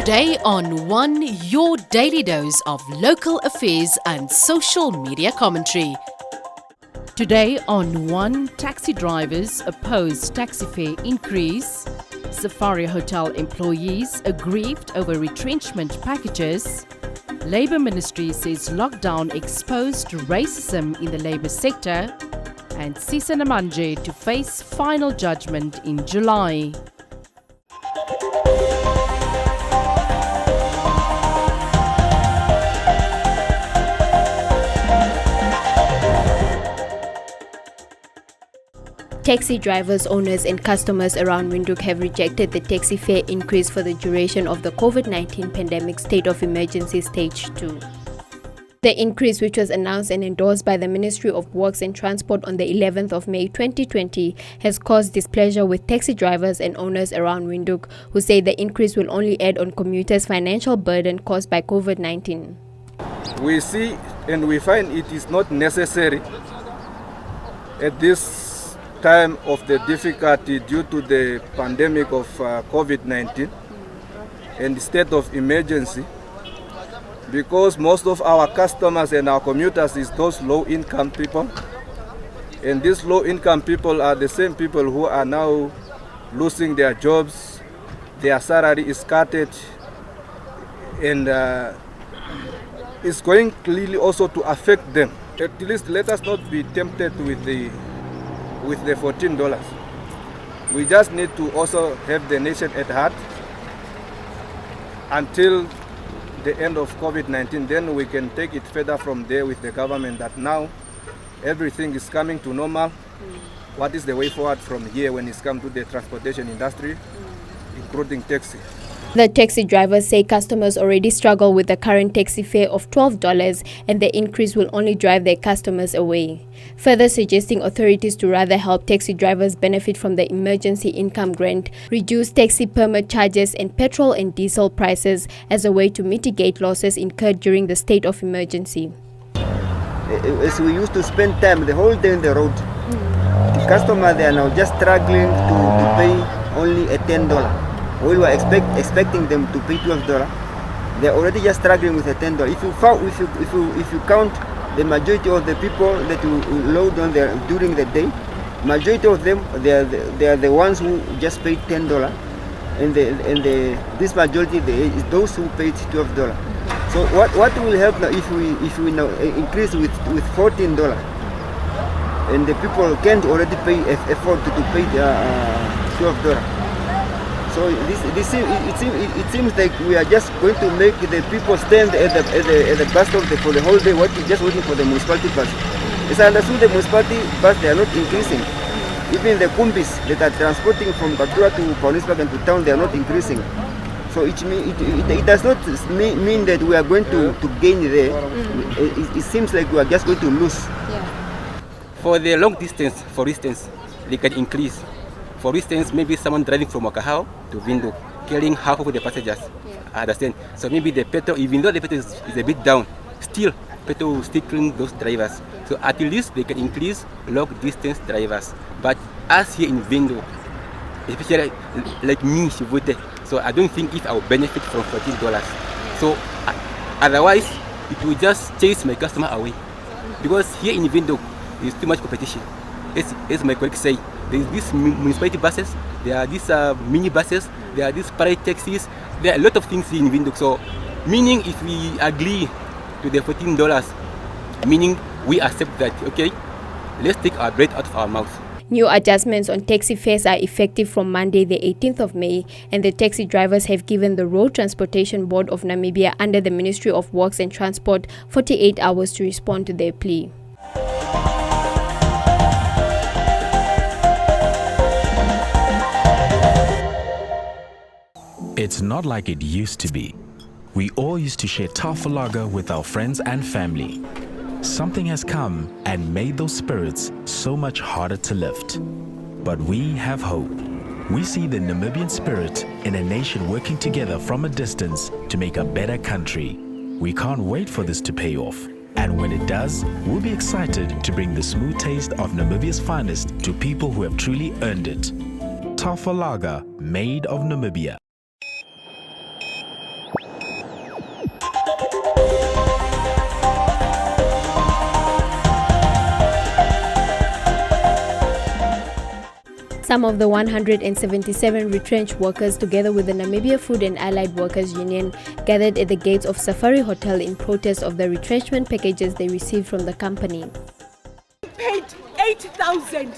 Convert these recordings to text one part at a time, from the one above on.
Today on One, your daily dose of local affairs and social media commentary. Today on One, taxi drivers oppose taxi fare increase. Safari Hotel employees aggrieved over retrenchment packages. Labour Ministry says lockdown exposed racism in the labour sector. And Sisa Namanje to face final judgment in July. Taxi drivers, owners and customers around Windhoek have rejected the taxi fare increase for the duration of the COVID-19 pandemic state of emergency stage 2. The increase, which was announced and endorsed by the Ministry of Works and Transport on the 11th of May 2020, has caused displeasure with taxi drivers and owners around Windhoek, who say the increase will only add on commuters' financial burden caused by COVID-19. We see and we find it is not necessary at this time of the difficulty due to the pandemic of COVID-19 and the state of emergency, because most of our customers and our commuters is those low-income people, and these low-income people are the same people who are now losing their jobs, their salary is cutted, and it's going clearly also to affect them. At least let us not be tempted with the $14. We just need to also have the nation at heart until the end of COVID-19. Then we can take it further from there with the government that now everything is coming to normal. What is the way forward from here when it's come to the transportation industry, including taxi? The taxi drivers say customers already struggle with the current taxi fare of $12 and the increase will only drive their customers away. Further suggesting authorities to rather help taxi drivers benefit from the emergency income grant, reduce taxi permit charges and petrol and diesel prices as a way to mitigate losses incurred during the state of emergency. As we used to spend time the whole day on the road, the customers, they are now just struggling to pay only a $10. We were expecting them to pay $12. They're already just struggling with a $10. If you count the majority of the people that you load on there during the day, majority of them they are the ones who just paid $10, and this majority is those who paid $12. So what will help now if we now increase with $14, and the people can't already afford to pay $12. So it seems like we are just going to make the people stand at the bus stop for the whole day, just waiting for the municipality bus. As I understood, the municipality bus, they are not increasing. Even the kumbis that are transporting from Katura to Paulisburg and to town, they are not increasing. So it does not mean that we are going to gain there. It seems like we are just going to lose. Yeah. For the long distance, for instance, they can increase. For instance, maybe someone driving from Wakahao to Windhoek, carrying half of the passengers. I understand. So maybe the petrol, even though the petrol is a bit down, still petrol will still killing those drivers. So at least they can increase long distance drivers. But us here in Windhoek, especially like me, Shivote, so I don't think if I will benefit from $14. So otherwise, it will just chase my customer away. Because here in Windhoek, there's too much competition. As my colleagues say, there is these municipality buses, there are these mini buses, there are these private taxis, there are a lot of things in Windhoek. So, meaning if we agree to the $14, meaning we accept that, okay, let's take our breath out of our mouth. New adjustments on taxi fares are effective from Monday the 18th of May, and the taxi drivers have given the Road Transportation Board of Namibia under the Ministry of Works and Transport 48 hours to respond to their plea. It's not like it used to be. We all used to share tafel with our friends and family. Something has come and made those spirits so much harder to lift. But we have hope. We see the Namibian spirit in a nation working together from a distance to make a better country. We can't wait for this to pay off. And when it does, we'll be excited to bring the smooth taste of Namibia's finest to people who have truly earned it. Tafel made of Namibia. Some of the 177 retrenched workers, together with the Namibia Food and Allied Workers Union, gathered at the gates of Safari Hotel in protest of the retrenchment packages they received from the company. Paid 8,000.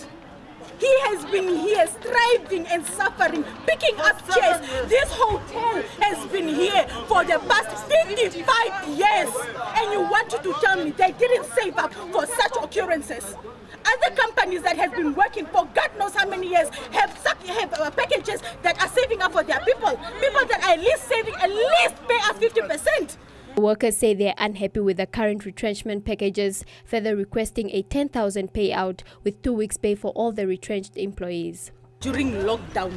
He has been here striving and suffering, picking up chairs. This hotel has been here for the past 55 years. And you wanted to tell me they didn't save up for such occurrences? Other companies that have been working for God knows how many years have packages that are saving up for their people. People that are at least pay us 50%. Workers say they are unhappy with the current retrenchment packages, further requesting a 10,000 payout with 2 weeks pay for all the retrenched employees. During lockdown,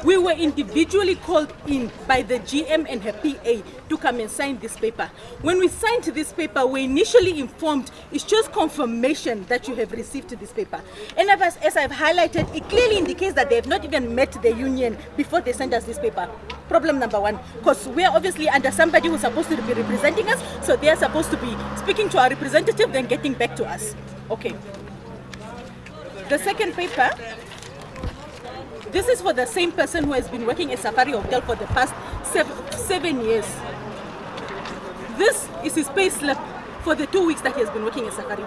we were individually called in by the GM and her PA to come and sign this paper. When we signed this paper, we initially informed it's just confirmation that you have received this paper. And as I've highlighted, it clearly indicates that they have not even met the union before they sent us this paper. Problem number one, because we are obviously under somebody who's supposed to be representing us, so they are supposed to be speaking to our representative, then getting back to us. Okay. The second paper, this is for the same person who has been working at Safari Hotel for the past seven years. This is his pay slip for the 2 weeks that he has been working at Safari.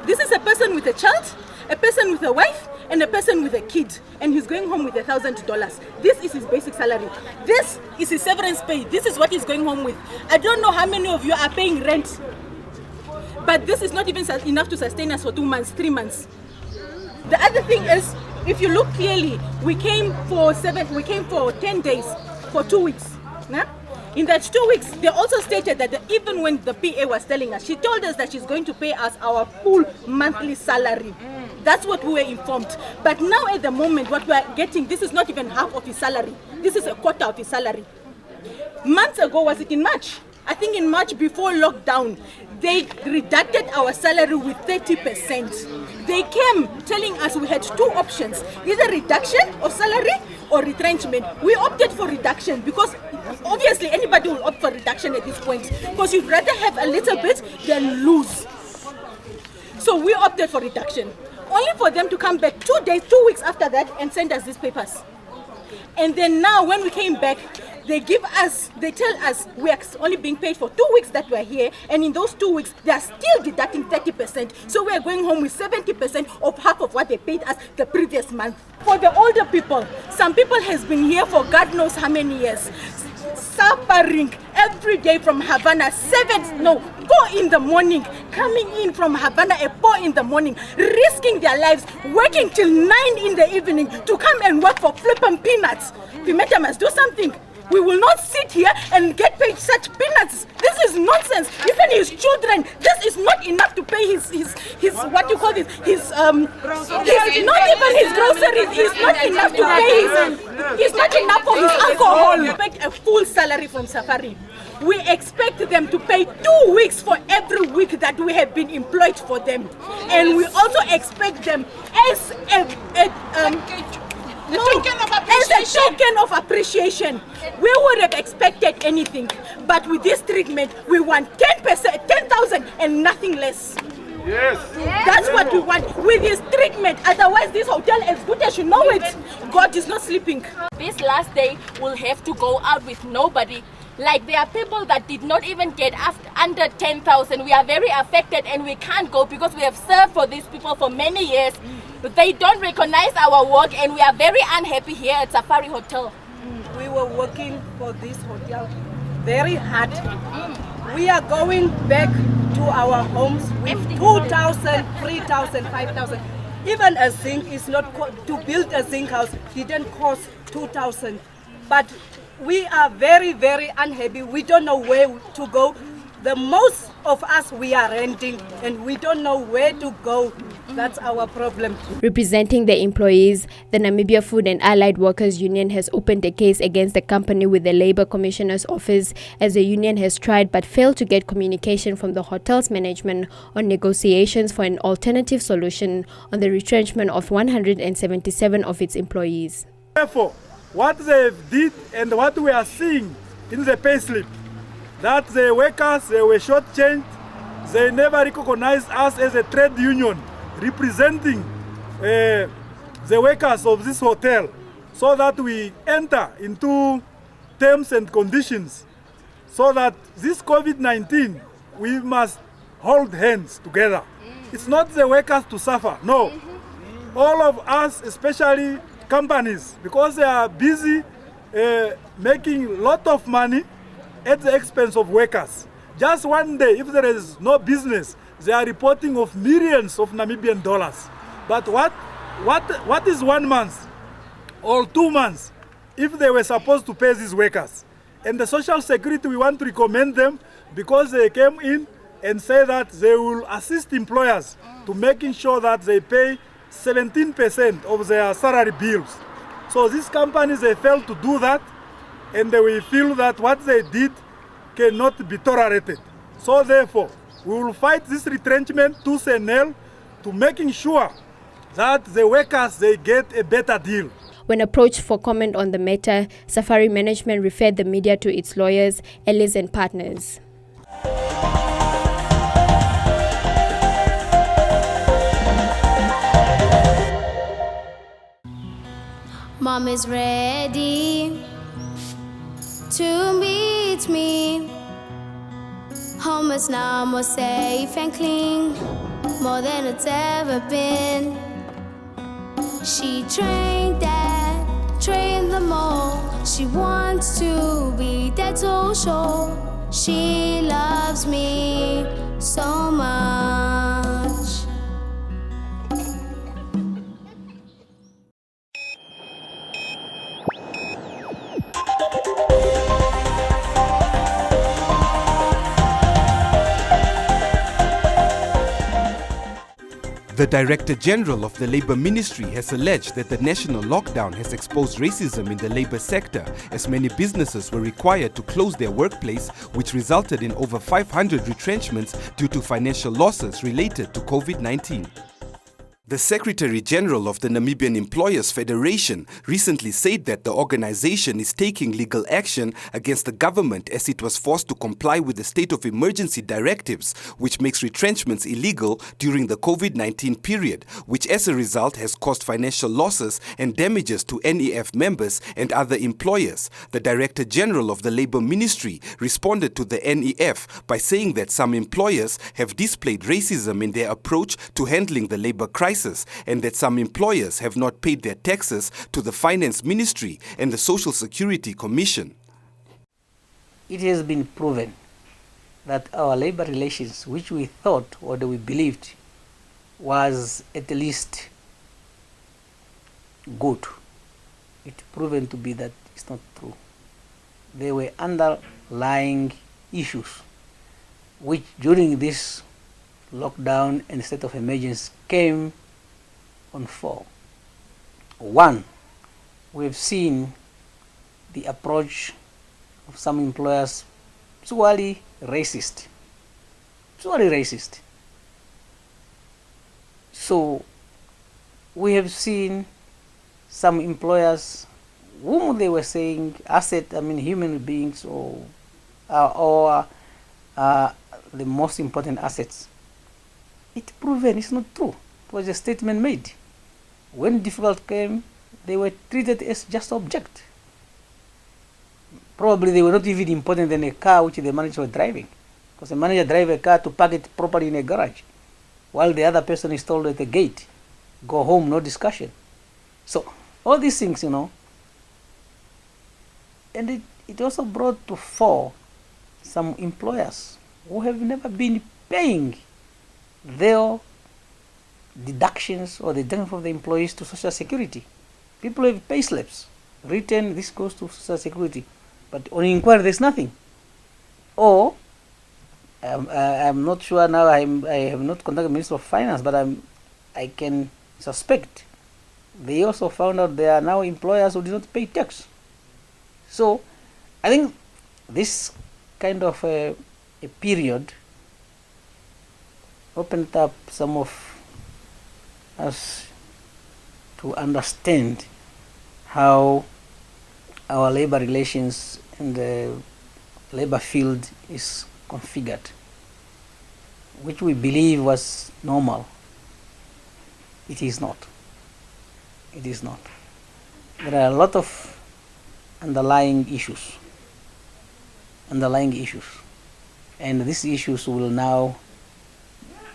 This is a person with a child, a person with a wife, and a person with a kid, and he's going home with $1,000. This is his basic salary. This is his severance pay. This is what he's going home with. I don't know how many of you are paying rent, but this is not even enough to sustain us for 2 months, 3 months. The other thing is, if you look clearly, we came for 10 days, for 2 weeks. Nah? In that 2 weeks, they also stated that even when the PA was telling us, she told us that she's going to pay us our full monthly salary. That's what we were informed. But now at the moment, what we are getting, this is not even half of his salary. This is a quarter of his salary. Months ago, was it in March? I think in March before lockdown, they reducted our salary with 30%. They came telling us we had 2 options, either reduction of salary or retrenchment. We opted for reduction because obviously anybody will opt for reduction at this point because you'd rather have a little bit than lose. So we opted for reduction, only for them to come back 2 weeks after that and send us these papers. And then now when we came back, they tell us we are only being paid for 2 weeks that we're here, and in those 2 weeks, they are still deducting 30%. So we are going home with 70% of half of what they paid us the previous month. For the older people, some people has been here for God knows how many years, suffering every day from Havana, 4 in the morning, coming in from Havana at 4 in the morning, risking their lives, working till 9 in the evening to come and work for flipping peanuts. Pimenta must do something. We will not sit here and get paid such peanuts. This is nonsense. Even his children, this is not enough to pay his what you call this, not even his groceries. It's not enough to pay it's not enough for his alcohol. We expect a full salary from Safari. We expect them to pay 2 weeks for every week that we have been employed for them. And we also expect them as a token of appreciation. We would have expected anything, but with this treatment, we want 10%, 10,000 and nothing less. Yes. That's what we want with this treatment. Otherwise, this hotel, as good as you know it, God is not sleeping. This last day, we'll have to go out with nobody. Like there are people that did not even get under 10,000. We are very affected and we can't go because we have served for these people for many years. But they don't recognize our work and we are very unhappy here at Safari Hotel. We were working for this hotel very hard. We are going back to our homes with 2,000, 3,000, 5,000. Even a zinc is not, to build a zinc house didn't cost 2,000. But we are very, very unhappy. We don't know where to go. The most of us, we are renting and we don't know where to go. That's our problem. Representing the employees, the Namibia Food and Allied Workers Union has opened a case against the company with the Labour Commissioner's office, as the union has tried but failed to get communication from the hotel's management on negotiations for an alternative solution on the retrenchment of 177 of its employees. Therefore, what they did and what we are seeing in the payslip, that the workers, they were shortchanged, they never recognized us as a trade union representing the workers of this hotel so that we enter into terms and conditions so that this COVID-19, we must hold hands together. It's not the workers to suffer, no. All of us, especially companies, because they are busy making a lot of money at the expense of workers. Just one day, if there is no business, they are reporting of millions of Namibian dollars. But what is 1 month or 2 months if they were supposed to pay these workers? And the Social Security, we want to recommend them because they came in and say that they will assist employers to making sure that they pay 17% of their salary bills. So these companies, they failed to do that, and we feel that what they did cannot be tolerated. So therefore, we will fight this retrenchment tooth and nail to making sure that the workers, they get a better deal. When approached for comment on the matter, Safari management referred the media to its lawyers, allies and partners. Mom is ready to meet me. Home is now more safe and clean, more than it's ever been. She trained Dad, trained them all. She wants to be Dad's so sure. She loves me so much. The Director General of the Labour Ministry has alleged that the national lockdown has exposed racism in the labour sector, as many businesses were required to close their workplace, which resulted in over 500 retrenchments due to financial losses related to COVID-19. The Secretary General of the Namibian Employers Federation recently said that the organization is taking legal action against the government as it was forced to comply with the state of emergency directives, which makes retrenchments illegal during the COVID-19 period, which as a result has caused financial losses and damages to NEF members and other employers. The Director General of the Labour Ministry responded to the NEF by saying that some employers have displayed racism in their approach to handling the labour crisis, and that some employers have not paid their taxes to the Finance Ministry and the Social Security Commission. It has been proven that our labor relations, which we thought or we believed was at least good, it's proven to be that it's not true. There were underlying issues which during this lockdown and state of emergency came on 4. One, we've seen the approach of some employers purely racist. So we have seen some employers whom they were saying human beings or the most important assets. It's proven it's not true. It was a statement made. When difficult came, they were treated as just object. Probably they were not even important than a car which the manager was driving. Because the manager drives a car to park it properly in a garage, while the other person is told at the gate, go home, no discussion. So all these things, and it also brought to fore some employers who have never been paying their deductions or the deduction of the employees to Social Security. People have pay slips written, this goes to Social Security, but on inquiry there's nothing. Or I'm not sure now. I have not contacted the Minister of Finance, but I can suspect they also found out there are now employers who do not pay tax. So I think this kind of a period opened up some of us to understand how our labor relations in the labor field is configured, which we believe was normal. It is not. It is not. There are a lot of underlying issues. And these issues will now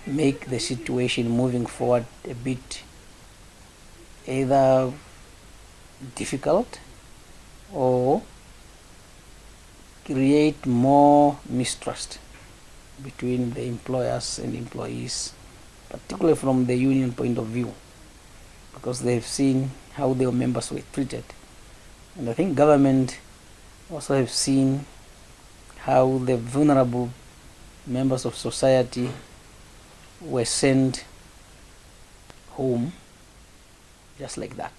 make the situation moving forward a bit either difficult or create more mistrust between the employers and employees, particularly from the union point of view, because they've seen how their members were treated. And I think government also have seen how the vulnerable members of society were sent home just like that.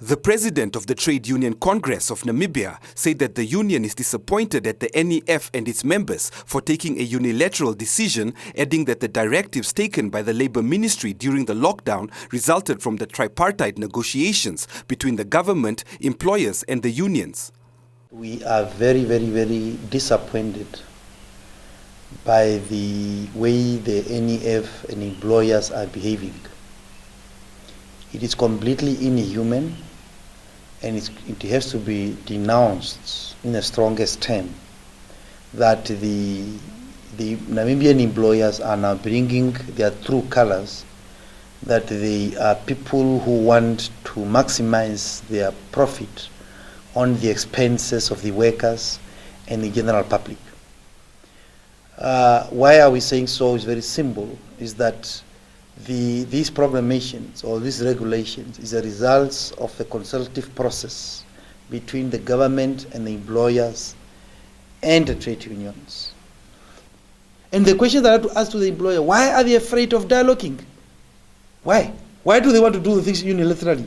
The president of the Trade Union Congress of Namibia said that the union is disappointed at the NEF and its members for taking a unilateral decision, adding that the directives taken by the Labour Ministry during the lockdown resulted from the tripartite negotiations between the government, employers and the unions. We are very, very, very disappointed by the way the NEF and employers are behaving. It is completely inhuman, and it has to be denounced in the strongest term that the Namibian employers are now bringing their true colors, that they are people who want to maximize their profit on the expenses of the workers and the general public. Why are we saying so? Is very simple, is that these proclamations or these regulations is a result of a consultative process between the government and the employers and the trade unions. And the question that I have to ask to the employer, why are they afraid of dialoguing? Why? Why do they want to do things unilaterally?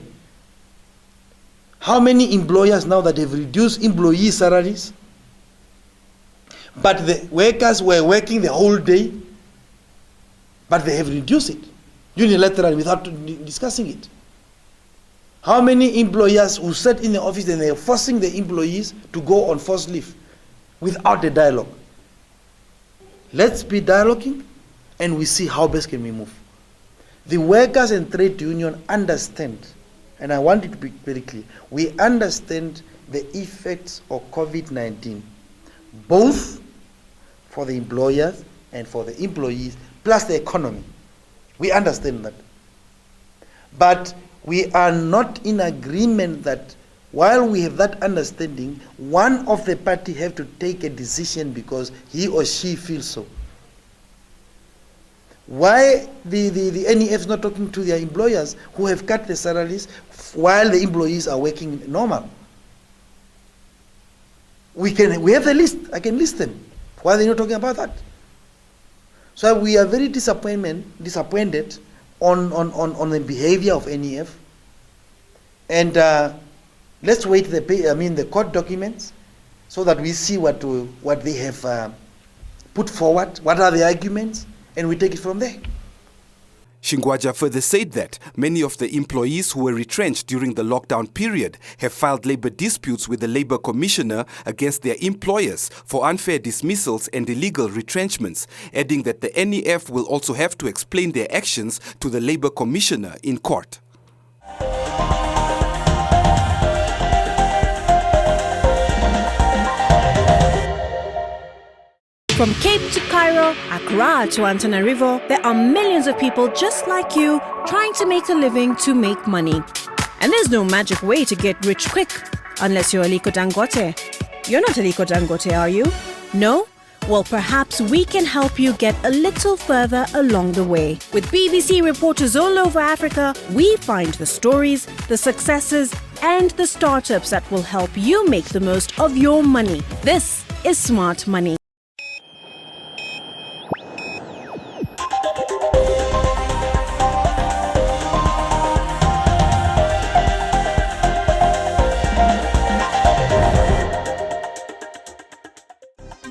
How many employers now that have reduced employee salaries, but the workers were working the whole day, but they have reduced it unilaterally without discussing it? How many employers who sat in the office and they are forcing the employees to go on forced leave without a dialogue? Let's be dialoguing and we see how best can we move. The workers and trade union understand, and I want it to be very clear, we understand the effects of COVID-19, both for the employers and for the employees, plus the economy. We understand that. But we are not in agreement that while we have that understanding, one of the party have to take a decision because he or she feels so. Why the NEF is not talking to their employers who have cut the salaries while the employees are working normal? We have the list. I can list them. Why are they not talking about that? So we are very disappointed on the behavior of NEF, and let's wait the court documents so that we see what they have put forward. What are the arguments, and we take it from there. Shingwaja further said that many of the employees who were retrenched during the lockdown period have filed labour disputes with the Labour Commissioner against their employers for unfair dismissals and illegal retrenchments, adding that the NEF will also have to explain their actions to the Labour Commissioner in court. From Cape to Cairo, Accra to Antananarivo, there are millions of people just like you trying to make a living to make money. And there's no magic way to get rich quick, unless you're Aliko Dangote. You're not Aliko Dangote, are you? No? Well, perhaps we can help you get a little further along the way. With BBC reporters all over Africa, we find the stories, the successes, and the startups that will help you make the most of your money. This is Smart Money.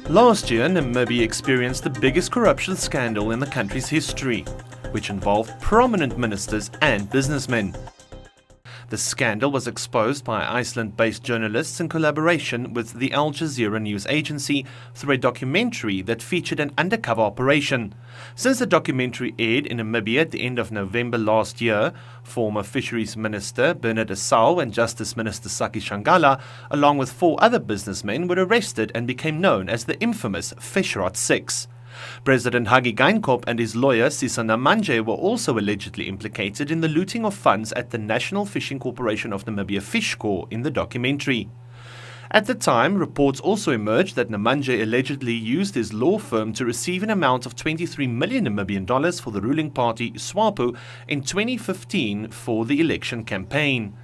Last year, Namibia experienced the biggest corruption scandal in the country's history, which involved prominent ministers and businessmen. The scandal was exposed by Iceland-based journalists in collaboration with the Al Jazeera news agency through a documentary that featured an undercover operation. Since the documentary aired in Namibia at the end of November last year, former Fisheries Minister Bernard Asau and Justice Minister Saki Shangala, along with 4 other businessmen, were arrested and became known as the infamous Fishrot Six. President Hage Geingob and his lawyer Sisa Namanje were also allegedly implicated in the looting of funds at the National Fishing Corporation of Namibia Fishcorp in the documentary. At the time, reports also emerged that Namanje allegedly used his law firm to receive an amount of 23 million Namibian dollars for the ruling party SWAPO in 2015 for the election campaign.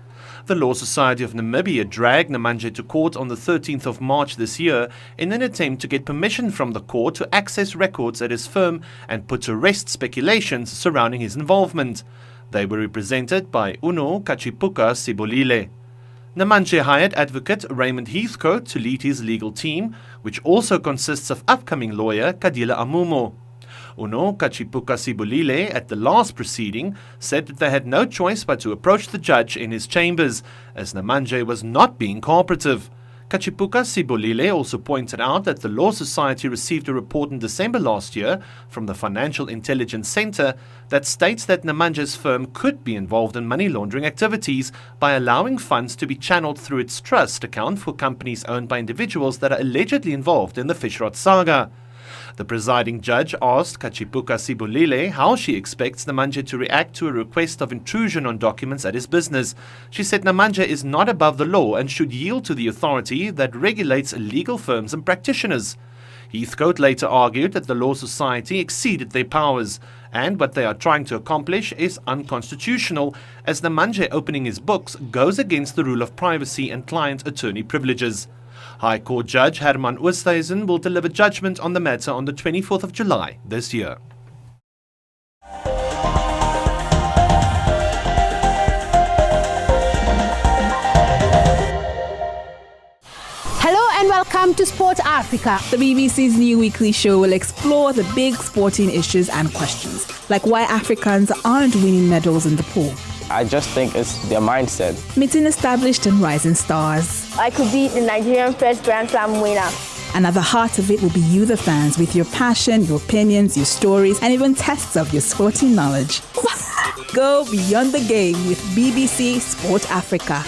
The Law Society of Namibia dragged Namanje to court on the 13th of March this year in an attempt to get permission from the court to access records at his firm and put to rest speculations surrounding his involvement. They were represented by Uno Kachipuka Sibolile. Namanje hired advocate Raymond Heathcote to lead his legal team, which also consists of upcoming lawyer Kadila Amumo. Uno Kachipuka Sibolile, at the last proceeding, said that they had no choice but to approach the judge in his chambers, as Namanje was not being cooperative. Kachipuka Sibolile also pointed out that the Law Society received a report in December last year from the Financial Intelligence Center that states that Namanje's firm could be involved in money laundering activities by allowing funds to be channeled through its trust account for companies owned by individuals that are allegedly involved in the Fishrot saga. The presiding judge asked Kachipuka Sibolile how she expects Namanje to react to a request of intrusion on documents at his business. She said Namanje is not above the law and should yield to the authority that regulates legal firms and practitioners. Heathcote later argued that the Law Society exceeded their powers, and what they are trying to accomplish is unconstitutional, as Namanje opening his books goes against the rule of privacy and client-attorney privileges. High Court Judge Herman Oosthuizen will deliver judgment on the matter on the 24th of July this year. Hello and welcome to Sport Africa. The BBC's new weekly show will explore the big sporting issues and questions, like why Africans aren't winning medals in the pool. I just think it's their mindset. Meeting established and rising stars. I could be the Nigerian first Grand Slam winner. And at the heart of it will be you, the fans, with your passion, your opinions, your stories, and even tests of your sporting knowledge. Go beyond the game with BBC Sport Africa.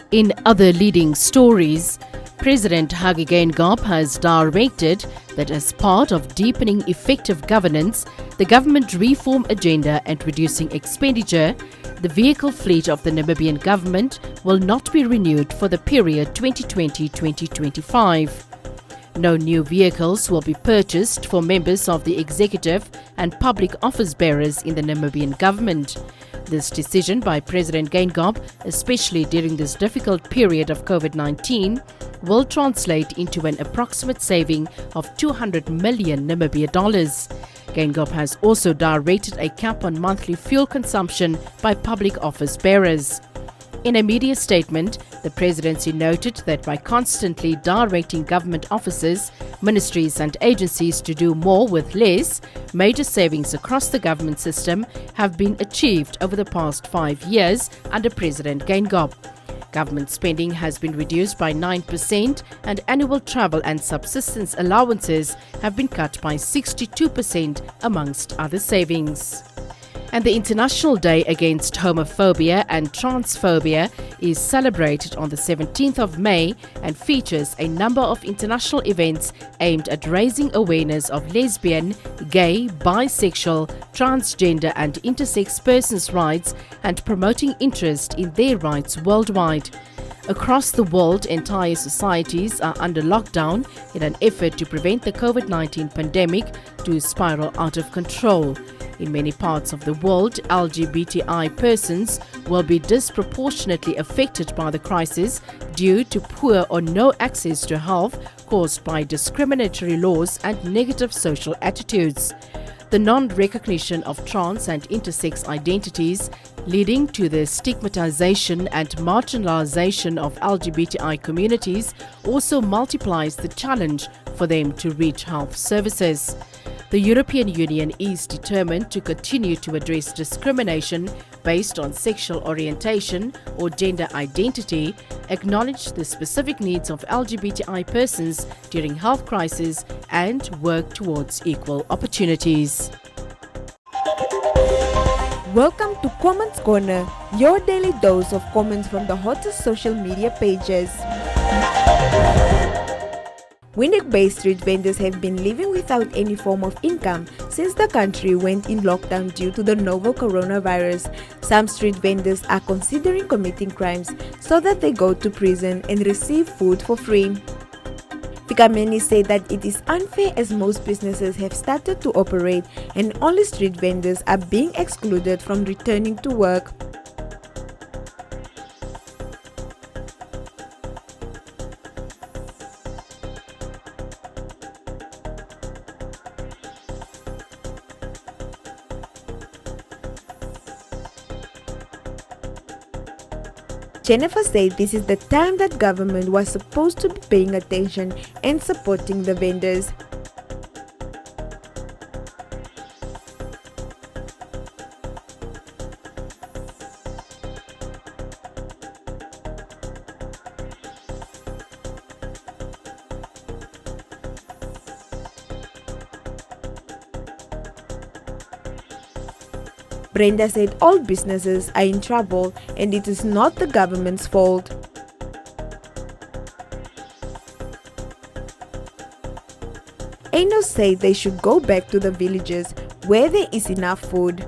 In other leading stories, President Hage Geingob has directed that as part of deepening effective governance, the government reform agenda and reducing expenditure, the vehicle fleet of the Namibian government will not be renewed for the period 2020-2025. No new vehicles will be purchased for members of the executive and public office bearers in the Namibian government. This decision by President Geingob, especially during this difficult period of COVID-19, will translate into an approximate saving of 200 million Namibia dollars. Geingob has also directed a cap on monthly fuel consumption by public office bearers. In a media statement, the presidency noted that by constantly directing government offices, ministries and agencies to do more with less, major savings across the government system have been achieved over the past 5 years under President Geingob. Government spending has been reduced by 9% and annual travel and subsistence allowances have been cut by 62% amongst other savings. And the International Day Against Homophobia and Transphobia is celebrated on the 17th of May and features a number of international events aimed at raising awareness of lesbian, gay, bisexual, transgender and intersex persons' rights and promoting interest in their rights worldwide. Across the world, entire societies are under lockdown in an effort to prevent the COVID-19 pandemic to spiral out of control. In many parts of the world, LGBTI persons will be disproportionately affected by the crisis due to poor or no access to health caused by discriminatory laws and negative social attitudes. the non-recognition of trans and intersex identities, leading to the stigmatization and marginalization of LGBTI communities, also multiplies the challenge for them to reach health services. The European Union is determined to continue to address discrimination based on sexual orientation or gender identity, acknowledge the specific needs of LGBTI persons during health crises, and work towards equal opportunities. Welcome to Comments Corner, your daily dose of comments from the hottest social media pages. Windhoek-based street vendors have been living without any form of income since the country went in lockdown due to the novel coronavirus. Some street vendors are considering committing crimes so that they go to prison and receive food for free. Fikameni said that it is unfair as most businesses have started to operate and only street vendors are being excluded from returning to work. Jennifer said this is the time that government was supposed to be paying attention and supporting the vendors. Brenda said all businesses are in trouble and it is not the government's fault. Eno said they should go back to the villages where there is enough food.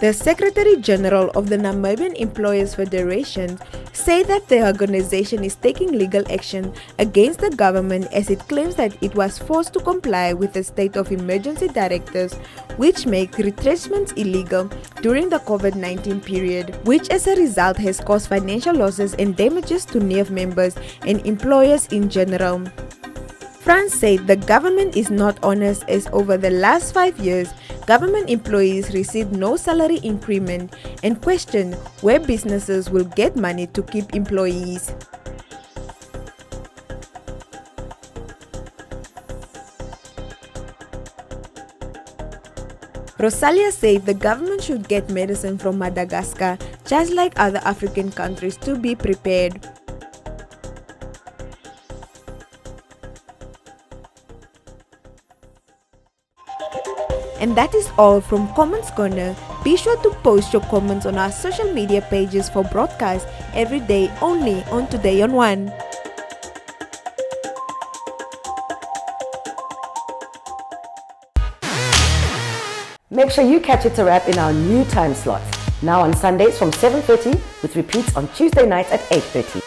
The Secretary General of the Namibian Employers Federation said that the organization is taking legal action against the government as it claims that it was forced to comply with the state of emergency directives which make retrenchments illegal during the COVID-19 period, which as a result has caused financial losses and damages to NEF members and employers in general. France said the government is not honest as over the last 5 years, government employees received no salary increment and questioned where businesses will get money to keep employees. Rosalia said the government should get medicine from Madagascar, just like other African countries, to be prepared. And that is all from Comments Corner. Be sure to post your comments on our social media pages for broadcast every day only on Today on One. Make sure you catch It's a Wrap in our new time slot, now on Sundays from 7:30 with repeats on Tuesday nights at 8:30.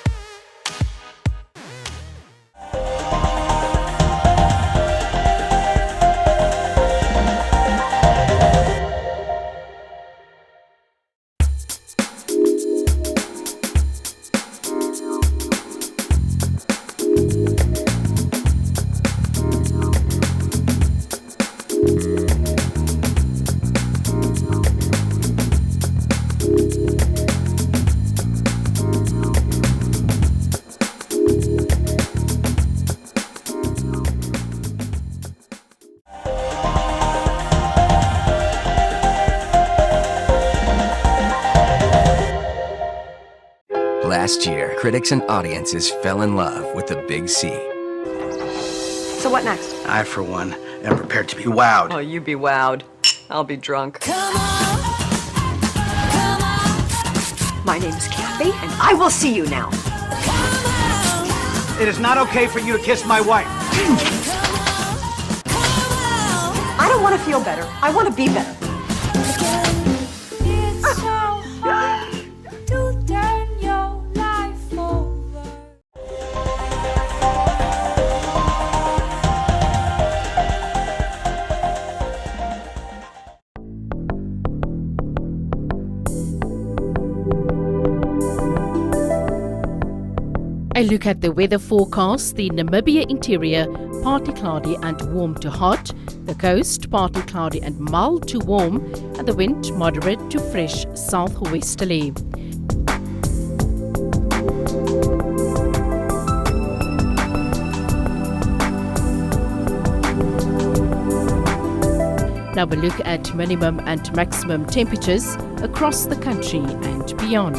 Last year, critics and audiences fell in love with the Big C. So what next? I, for one, am prepared to be wowed. Oh, you be wowed. I'll be drunk. My name's Kathy, and I will see you now. It is not okay for you to kiss my wife. I don't want to feel better. I want to be better. A look at the weather forecast. The Namibia interior, partly cloudy and warm to hot. The coast, partly cloudy and mild to warm. And the wind, moderate to fresh southwesterly. Now we look at minimum and maximum temperatures across the country and beyond.